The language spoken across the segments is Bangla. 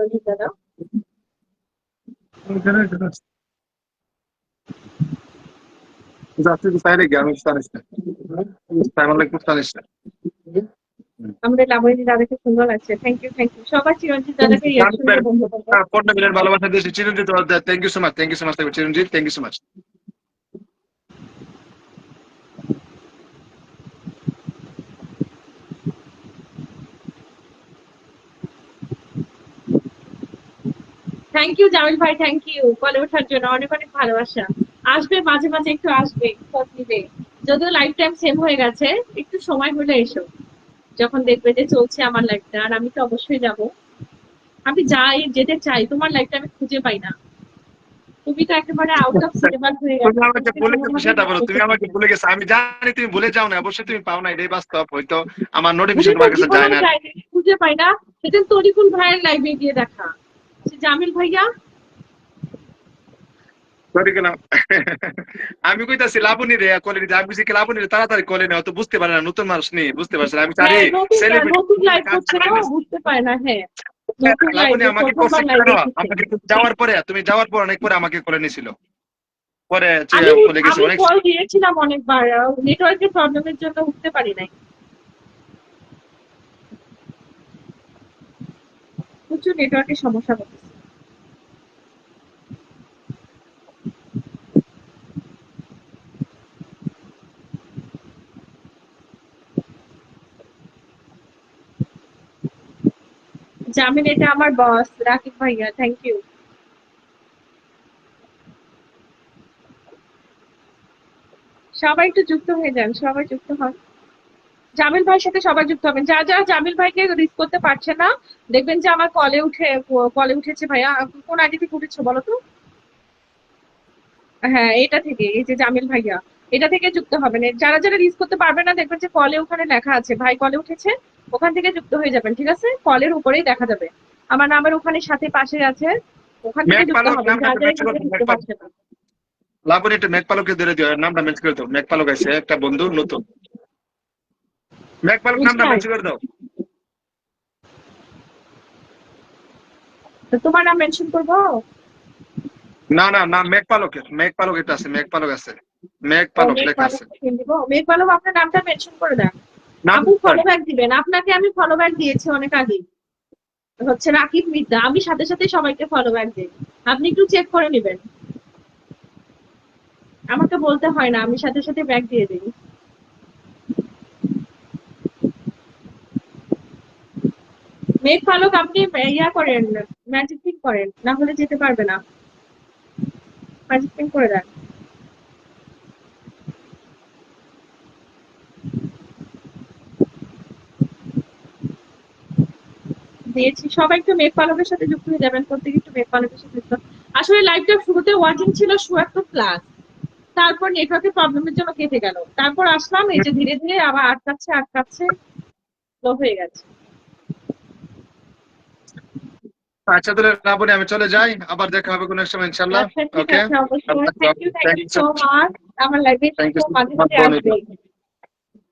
চিরঞ্জিত দাদা? আমাদের লাবণী দাদাকে সুন্দর লাগছে। Thank you, thank you. সবাই চিরঞ্জিত দাদাকে রিয়াকশন দিয়ে বন্ধ করবো। 4 মিলিয়ন ভালোবাসা দিয়েছি Chiranjit. Thank you so much, thank you so much Chiranjit, thank you so much. Thank you Jamil ভাই, থ্যাংক ইউ কলে ওঠার জন্য। অনেক অনেক ভালোবাসা। আসবে মাঝে মাঝে, একটু আসবে, খোঁজ নিবে। যদিও লাইফ টাইম সেম হয়ে গেছে, একটু সময় হলে এসো, যখন দেখবে যে চলছে আমার লাইফটা। আর আমি তো অবশ্যই যাব। আমি যাই, যেতে চাই, তোমার লাইফটা আমি খুঁজে পাই না। তুমি তো একেবারে আউট অফ সিলেবাস হয়ে তুমি গেছো, আমাকে তোমাকে বলে গেছো কোনোভাবেই সেটা বলো, দেখতে তুমি আমাকে পাচ্ছি না। ভুলে গেছো। আমি জানি তুমি ভুলে যাও না, অবশ্যই তুমি পাও না, এটাই বাস্তব। হয়তো আমার নোটিফিকেশন ভুলে তো তোমার কাছে যায় জীবনেও না। যায়নি, খুঁজে পাই না। সেদিন তরিকুল ভাইয়ের লাইভে গিয়ে দেখা, সে জামিল ভাইয়া। সরি গেলাম। আমি কইতাছি লাবণী রে কলে নিতে, আমি বুঝি কি লাবণী রে তাড়াতাড়ি কলে নেওয়া, তো বুঝতে পারে না, নতুন মানুষ নেই, বুঝতে পারছে না। আমি চারি হ্যাঁ, নতুন সেলিব্রিটি নতুন লাইভ করছে তো, বুঝতে পারে না। হ্যাঁ, নতুন লাবণী লাইভে আমাকে করছে প্রথমবার কেন, লাইভে এসেছে। আমাকে তুমি যাওয়ার পরে, তুমি যাওয়ার পর অনেক পরে আমাকে করে নিয়েছিল, পরে আমি বলে গেছে আমি অনেক। কল দিয়েছিলাম অনেকবার, নেটওয়ার্কের প্রবলেমের জন্য উঠতে পারি নাই। প্রচুর নেটওয়ার্কের সমস্যা হচ্ছে। জামিল, এটা আমার বস রাকিব ভাইয়া, থ্যাংক ইউ। সবাই একটু যুক্ত হয়ে যান, সবাই যুক্ত হন। জামিল ভাইয়ের সাথে সবাই যুক্ত হবেন। যারা যারা জামিল ভাইকে রিচ করতে পারছে না, দেখবেন যে আমার কলে উঠেছে। ভাইয়া কোন আইডি থেকে উঠেছে বলো তো? হ্যাঁ, এটা থেকে, এই যে জামিল ভাইয়া, এটা থেকে যুক্ত হবেন। যারা যারা রিচ করতে পারবে না, দেখবেন যে কলে ওখানে লেখা আছে ভাই কলে উঠেছে, ওখান থেকে যুক্ত হয়ে যাবেন। ঠিক আছে, কলের উপরেই দেখা যাবে আমার নামের ওখানে, সাথে পাশে আছে, ওখান থেকে মেঘ যুক্ত পালক হবেন নামটা যারা একটু যারা মেনশন এখান করে থেকে দাও, মেঘ ঢুকতে পালক। পারছে না। লাবণী একটু মেঘ পালককে ধরে দিও, এর নামটা মেনশন করে দাও। মেঘ পালক আছে একটা বন্ধু নতুন, মেঘ পালক নামটা বুঝলাই, মেনশন করে দাও। তো তোমার নাম মেনশন করবো? না না না, মেঘ পালকের, মেঘ পালক এটা আছে, মেঘ পালক আছে, মেঘ ও, পালক মেঘ লেখা পালক আছে। দিব। মেঘ পালক আপনার নামটা মেনশন করে দেন। নাম আপু ফলো ব্যাক দিবেন, আপনাকে আমি ফলো ব্যাক দিয়েছি অনেক আগে। হচ্ছে রাকিব মির্জা, আমি সাথে সাথে সবাইকে ফলো ব্যাক দিই। আপনি একটু চেক করে নেবেন, আমাকে বলতে হয় না, আমি সাথে সাথে ব্যাক দিয়ে দিই। মেঘ পালক, আপনি ইয়া করেন, ম্যাজিক পিং করেন, না হলে যেতে পারবে না। ম্যাজিক পিং করে দেন। দিয়েছি, সবাই একটু মেঘ পালকের সাথে যুক্ত হয়ে যাবেন, প্রত্যেকে একটু মেঘ পালকের সাথে যুক্ত। আসলে লাইভটা শুরুতে ওয়াচিং ছিল শো প্লাস, তারপর নেটওয়ার্কের প্রবলেমের জন্য কেটে গেল, তারপর আসলাম, এই যে ধীরে ধীরে আবার আটকাচ্ছে আটকাচ্ছে, স্লো হয়ে গেছে। আচ্ছা তাহলে লাবণী আমি চলে যাই, আবার দেখা হবে কোনো এক সময় ইনশাআল্লাহ। আচ্ছা, ঠিক ওকে, আছে, অবশ্যই। Thank thank you you so so much, much. আমার লাইভে থ্যাংক ইউ এসেছো, সো মাঝে মাচ মাঝে বনিতা। আসবে।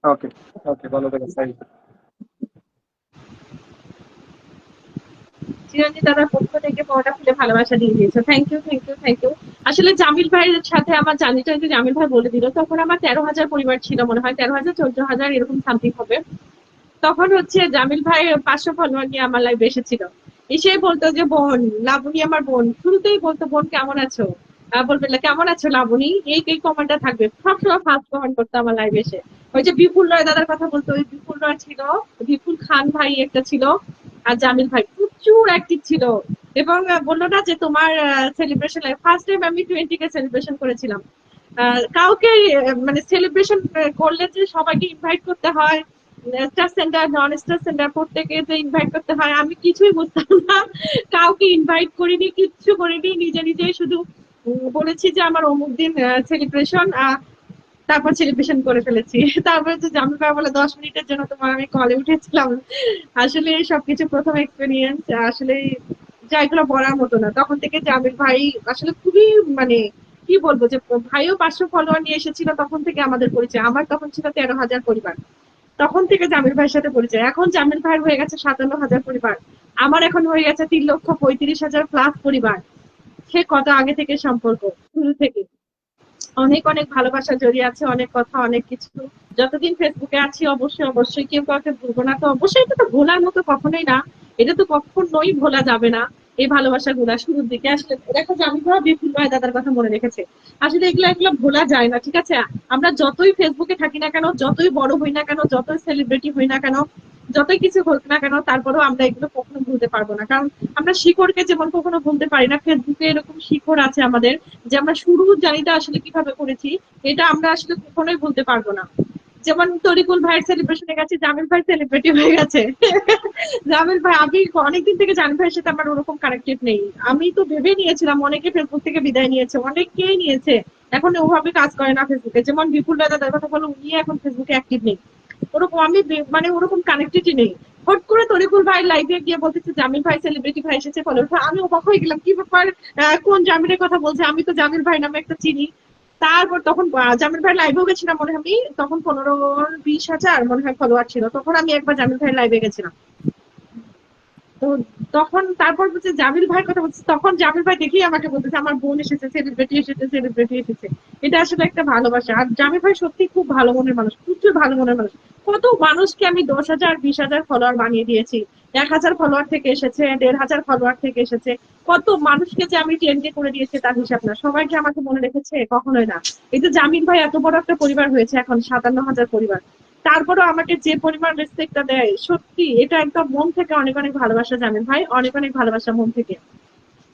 ওকে, ওকে, ভালো থাকো, থ্যাংক ইউ। চিরঞ্জিত দাদার পক্ষ থেকে পরোটা ফুলে ভালোবাসা দিয়ে দিয়েছো। Thank you, thank you, thank you. আসলে জামিল ভাইয়ের সাথে আমার জার্নিটা যে জামিল ভাই বলে দিল, তখন আমার 13,000 পরিবার ছিল মনে হয়, 13,000 14,000 এরকম সামথিং হবে। তখন হচ্ছে জামিল ভাই 500 ফলোয়ার নিয়ে আমার লাইভে এসেছিল। এসে বলতো যে বোন, লাবণী আমার বোন, শুরুতেই বলতো বোন কেমন আছো, বলবে কেমন আছো লাবণী, এই কমেন্টটা থাকবে, সবসময় ফার্স্ট কমেন্ট করতো আমার লাইভে এসে। ওই যে বিপুল রয় দাদার কথা বলতো, ওই বিপুল রয় ছিল, বিপুল খান ভাই একটা ছিল, আর জামিল ভাই প্রচুর অ্যাক্টিভ ছিল। এবং বললো না যে তোমার সেলিব্রেশন, ফার্স্ট টাইম আমি 20 কে সেলিব্রেশন করেছিলাম। কাউকে মানে সেলিব্রেশন করলে যে সবাইকে ইনভাইট করতে হয়, স্টার সেন্টার নন স্টার সেন্টার প্রত্যেকে যে ইনভাইট করতে হয়, আমি কিছুই বুঝতাম না। কাউকে ইনভাইট করিনি, কিচ্ছু করিনি, নিজে নিজেই শুধু বলেছি যে আমার অমুক দিন সেলিব্রেশন, তারপর সেলিব্রেশন করে ফেলেছি। তারপরে যে জানতে পারা বলে 10 মিনিটের জন্য তোমার আমি কলে উঠেছিলাম। আসলে সবকিছু প্রথম এক্সপিরিয়েন্স, আসলে যা এগুলো বলার মতো না। তখন থেকে জামিল ভাই আসলে খুবই মানে কি বলবো, যে ভাইও 500 ফলোয়ার নিয়ে এসেছিল, তখন থেকে আমাদের পরিচয়। আমার তখন ছিল 13,000 পরিবার। তখন থেকে জামিল ভাইয়ের সাথে পরিচয়। এখন জামিল ভাইয়ের হয়ে গেছে 57,000 পরিবার, আমার এখন হয়ে গেছে 3,35,000 প্লাস পরিবার। সে কত আগে থেকে সম্পর্ক, শুরু থেকে অনেক অনেক ভালোবাসা জড়িয়ে আছে, অনেক কথা, অনেক কিছু। যতদিন ফেসবুকে আছি অবশ্যই অবশ্যই কেউ কাউকে ভুলবো না। তো অবশ্যই এটা তো ভোলার মতো কখনোই না, এটা তো কখনোই ভোলা যাবে না। এই ভালোবাসা গুলা শুরুর দিকে আসলে দেখো যে আমি ভাব বিপুল ভাই দাদার কথা মনে রেখেছে, আসলে এগুলো এগুলো ভোলা যায় না, ঠিক আছে? আমরা যতই ফেসবুকে থাকি না কেন, যতই বড় হই না কেন, যতই সেলিব্রিটি হই না কেন, যতই কিছু হোক না কেন, তারপরেও আমরা এগুলো কখনো ভুলতে পারবো না। কারণ আমরা শিকড়কে যেমন কখনো ভুলতে পারি না, ফেসবুকে এরকম শিকড় আছে আমাদের, যে আমরা শুরু জানিটা আসলে কিভাবে করেছি, এটা আমরা আসলে কখনোই ভুলতে পারবো না। যেমন তরিকুল ভাইয়ের সেলিব্রেশনে গেছে, জামিল ভাই সেলিব্রিটি হয়ে গেছে। জামিল ভাই, আমি অনেকদিন থেকে জামিল ভাইয়ের সাথে আমার ওরকম কানেক্টেড নেই। আমি তো ভেবে নিয়েছিলাম অনেকে ফেসবুক থেকে বিদায় নিয়েছে, অনেকেই নিয়েছে, এখন ওভাবে কাজ করে না ফেসবুকে। যেমন বিপুল দাদার কথা বলো, উনি এখন ফেসবুকে অ্যাক্টিভ নেই, ওরকম আমি মানে ওরকম কানেক্টেডই নেই। হট করে তরিকুল ভাই লাইভে গিয়ে বলতেছে জামিল ভাই সেলিব্রিটি ভাই এসেছে ফলোয়ার ভাই, আমি অবাক হয়ে গেলাম, কি ব্যাপার, কোন জামিলের কথা বলছে, আমি তো জামিল ভাই নামে একটা চিনি। তারপর তখন জামিল ভাই লাইভেও গেছিলাম মনে হয়, আমি তখন 15-20 হাজার মনে হয় ফলোয়ার ছিল, তখন আমি একবার জামিল ভাই লাইভে গেছিলাম। তো তখন তারপর বলছে জামিল ভাইয়ের কথা বলছে, তখন জামিল ভাই দেখেই আমাকে বলতেছে আমার বোন এসেছে, সেলিব্রিটি এসেছে, সেলিব্রিটি এসেছে। এটা আসলে একটা ভালোবাসা। আর জামিল ভাই সত্যি খুব ভালো মনের মানুষ, প্রচুর ভালো মনের মানুষ। কত মানুষকে আমি 10,000 20,000 ফলোয়ার বানিয়ে দিয়েছি, 1,000 ফলোয়ার থেকে এসেছে, 1,500 ফলোয়ার থেকে এসেছে। কত মানুষকে যে আমি 10K করে দিয়েছি তার হিসাব না। সবাইকে আমাকে মনে রেখেছে কখনোই না। এই যে জামিল ভাই এত বড় একটা পরিবার হয়েছে এখন, 57,000 পরিবার, তারপরেও আমাকে যে পরিমাণ রেসপেক্টটা দেয়, সত্যি এটা একদম মন থেকে অনেক অনেক ভালোবাসা জামিল ভাই, অনেক অনেক ভালোবাসা মন থেকে।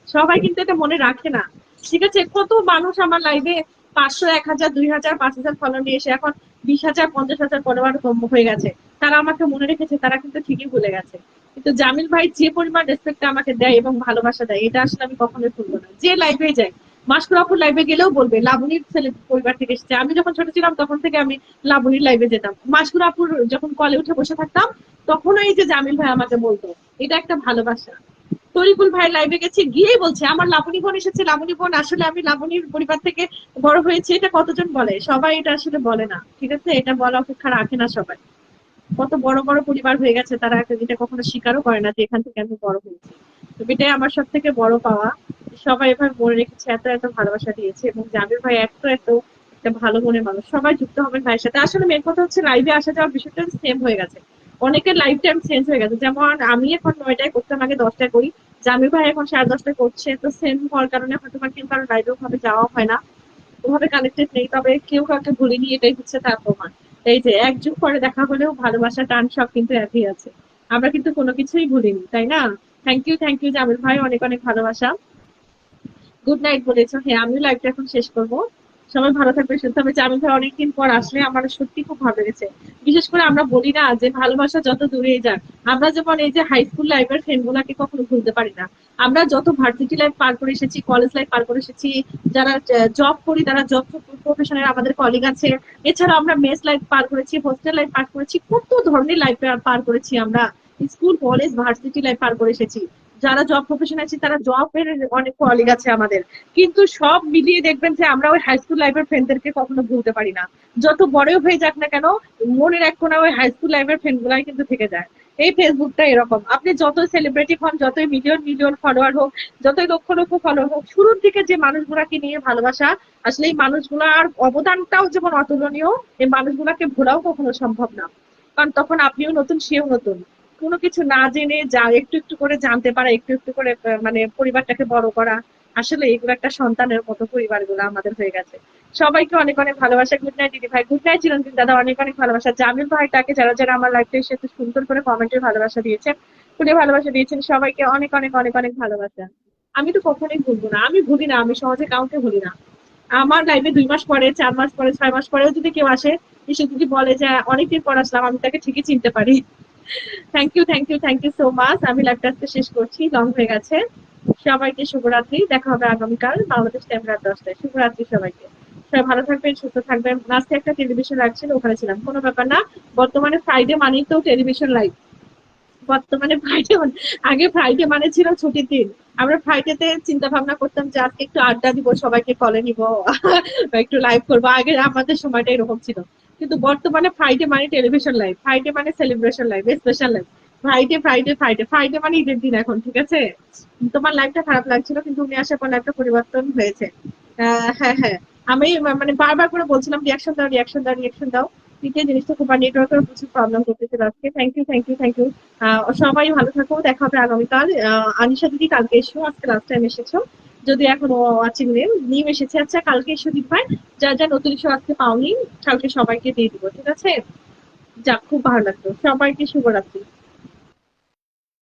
সবাই কিন্তু এটা মনে রাখে না, ঠিক আছে? কত মানুষ আমার লাইভে 500 1,000 2,000 5,000 ফলো নিয়ে এসে এখন 20,000 50,000 ফলোয়ার হয়ে গেছে, তারা আমাকে মনে রেখেছে, তারা কিন্তু ঠিকই ভুলে গেছে। কিন্তু জামিল ভাই যে পরিমাণ রেসপেক্ট আমাকে দেয় এবং ভালোবাসা দেয়, এটা আসলে আমি কখনোই ভুলবো না। যে লাইভে যায়, মাসকুরাপুর লাইভে গেলেও বলবে লাবণীর ছেলে পরিবার থেকে এসেছে। আমি যখন ছোট ছিলাম তখন থেকে আমি লাবণীর লাইভে যেতাম, মাসকুরাপুর যখন কলে উঠে বসে থাকতাম তখন এই যে জামিল ভাই আমাকে বলতো, এটা একটা ভালোবাসা। তরিকুল ভাই লাইভে গেছে, গিয়েই বলছে আমার লাবণী বোন এসেছে, লাবণী বোন আসলে আমি লাবণীর পরিবার থেকে বড় হয়েছে। এটা কতজন বলে? সবাই এটা আসলে বলে না, ঠিক আছে? এটা বলা অপেক্ষা রাখে না সবাই। কত বড় বড় পরিবার হয়ে গেছে, তারা এটা কখনো স্বীকারও করে না যে এখান থেকে আমি বড় হয়েছি। তো এটাই আমার সব থেকে বড় পাওয়া। সবাই এবার মনে রেখেছে, এত এত ভালোবাসা দিয়েছে, এবং জাবির ভাই এত এত একটা ভালো মনের মানুষ। সবাই যুক্ত হবেন ভাইয়ের সাথে। আসলে মেন কথা হচ্ছে লাইভে আসা যাওয়ার বিষয়টা সেম হয়ে গেছে, অনেকের লাইফ টাইম চেঞ্জ হয়ে গেছে। যেমন আমি এখন 9টায় করতাম, আগে 10টায় করি, জামির ভাই এখন 10:30টায় করছে। তো সেম হওয়ার কারণে হয়তো বা কেউ কারো লাইভে ওভাবে যাওয়া হয় না, ওভাবে কানেক্টেড নেই, তবে কেউ কাউকে ভুলিনি, এটাই হচ্ছে তার প্রমাণ। এই যে এক যুগ পরে দেখা হলেও ভালোবাসা টান সব কিন্তু একই আছে, আমরা কিন্তু কোনো কিছুই ভুলিনি, তাই না? থ্যাংক ইউ জামিল ভাই, অনেক অনেক ভালোবাসা। গুড নাইট বলেছো, হ্যাঁ আমিও লাইভটা এখন শেষ করব। সবাই ভালো থাকবে, সুস্থ থাকবে। জামিল ভাই অনেকদিন পর আসলে আমার সত্যি খুব ভালো লেগেছে। বিশেষ করে আমরা বলি না যে ভালোবাসা যত দূরেই যাক, আমরা যেমন এই যে হাই স্কুল লাইফের ফ্রেন্ড গুলাকে কখনো ভুলতে পারি না। আমরা যত ভার্সিটি লাইফ পার করে এসেছি, কলেজ লাইফ পার করে এসেছি, যারা জব করি তারা জব প্রফেশনের আমাদের কলিগ আছে, এছাড়া আমরা মেস লাইফ পার করেছি, হোস্টেল লাইফ পার করেছি, কত ধরনের লাইফ পার করেছি আমরা। স্কুল কলেজ ভার্সিটি লাইফ পার করে এসেছি। যারা জব প্রফেশনে আছে তারা জবের অনেক কলিগ আছে আমাদের। কিন্তু সব মিলিয়ে দেখবেন যে আমরা ওই হাই স্কুল লাইফের ফ্রেন্ডদেরকে কখনো ভুলতে পারি না। যত বড় হয়ে যাক না কেন, মনের এক কোণা ওই হাই স্কুল লাইফের ফ্রেন্ড গুলাই কিন্তু থেকে যায়। এই ফেসবুকটা এরকম, আপনি যতই সেলিব্রিটি হন, যতই মিলিয়ন মিলিয়ন ফলোয়ার হোক, যতই লক্ষ লক্ষ ফলোয়ার হোক, শুরুর দিকে যে মানুষগুলাকে নিয়ে ভালোবাসা, আসলে এই মানুষগুলার অবদানটাও যেমন অতুলনীয়, এই মানুষগুলাকে ভোলাও কখনো সম্ভব না। কারণ তখন আপনিও নতুন, সেও নতুন। কোনো কিছু না জেনে যা একটু একটু করে জানতে পারা, একটু একটু করে মানে পরিবারটাকে বড় করা, আসলে এগুলো একটা সন্তানের মতো পরিবারগুলো আমাদের হয়ে গেছে। সবাইকে অনেক অনেক ভালোবাসা। গুড নাইট দিদি ভাই, গুড নাইট চিরঞ্জিত দাদা, অনেক অনেক ভালোবাসা। জামিল ভাইটাকে যারা যারা আমার লাইফটা এসে এত সুন্দর করে কমেন্টে ভালোবাসা দিয়েছেন, খুলে ভালোবাসা দিয়েছেন, সবাইকে অনেক অনেক অনেক অনেক ভালোবাসা। আমি তো কখনোই ভুলবো না, আমি ভুলি না, আমি সহজে কাউকে ভুলি না। আমার লাইফে 2 মাস পরে, 4 মাস পরে, 6 মাস পরেও যদি কেউ আসে, এসে যদি বলে যে অনেকদিন পর আসলাম, আমি তাকে ঠিকই চিনতে পারি। Thank you so much. আমি লাইভটা আজকে শেষ করছি, লং হয়ে গেছে। সবাইকে শুভরাত্রি, দেখা হবে আগামীকাল বাংলাদেশ টাইম রাত 10টায়। শুভরাত্রি সবাইকে। সবাই ভালো থাকবেন, সুস্থ থাকবেন। আজকে একটা টেলিভিশন লাইভ ছিল, ওখানে ছিলাম, কোনো ব্যাপার না। বর্তমানে ফ্রাইডে মানেই তো টেলিভিশন লাইভ। বর্তমানে ফ্রাইডে, আগে ফ্রাইডে মানে ছিল ছুটির দিন। আমরা ফ্রাইডেতে চিন্তা ভাবনা করতাম যে আজকে একটু আড্ডা দিব, সবাইকে কলে নিব, একটু লাইভ করবো। আগে আমাদের সময়টা এরকম ছিল। কিন্তু বর্তমানে ফ্রাইডে মানে টেলিভিশন লাইভ, ফ্রাইডে মানে celebration live, special live, Friday Friday Friday Friday মানে ঈদের দিন এখন, ঠিক আছে? তোমার লাইফটা খারাপ লাগছিল কিন্তু উনি আসার পর লাইফটা পরিবর্তন হয়েছে। হ্যাঁ হ্যাঁ, আমি মানে বারবার করে বলছিলাম রিয়াকশন দাও রিয়াকশন দাও রিয়াকশন দাও, দ্বিতীয় জিনিসটা খুব নেটওয়ার্কের প্রচুর প্রবলেম করতেছিল আজকে। Thank you thank you thank you. সবাই ভালো থাকো, দেখা হবে আগামীকাল। আনিশা দিদি কালকে এসো, আজকে লাস্ট টাইম এসেছো, যদি এখনো ওয়াচিং নিউ এসেছে। আচ্ছা কালকে এসো দিন ভাই, যা যা নতুন ইস্যু আজকে পাওনি কালকে সবাইকে দিয়ে দিবো, ঠিক আছে? যাক খুব ভালো লাগলো, সবাইকে শুভরাত্রি।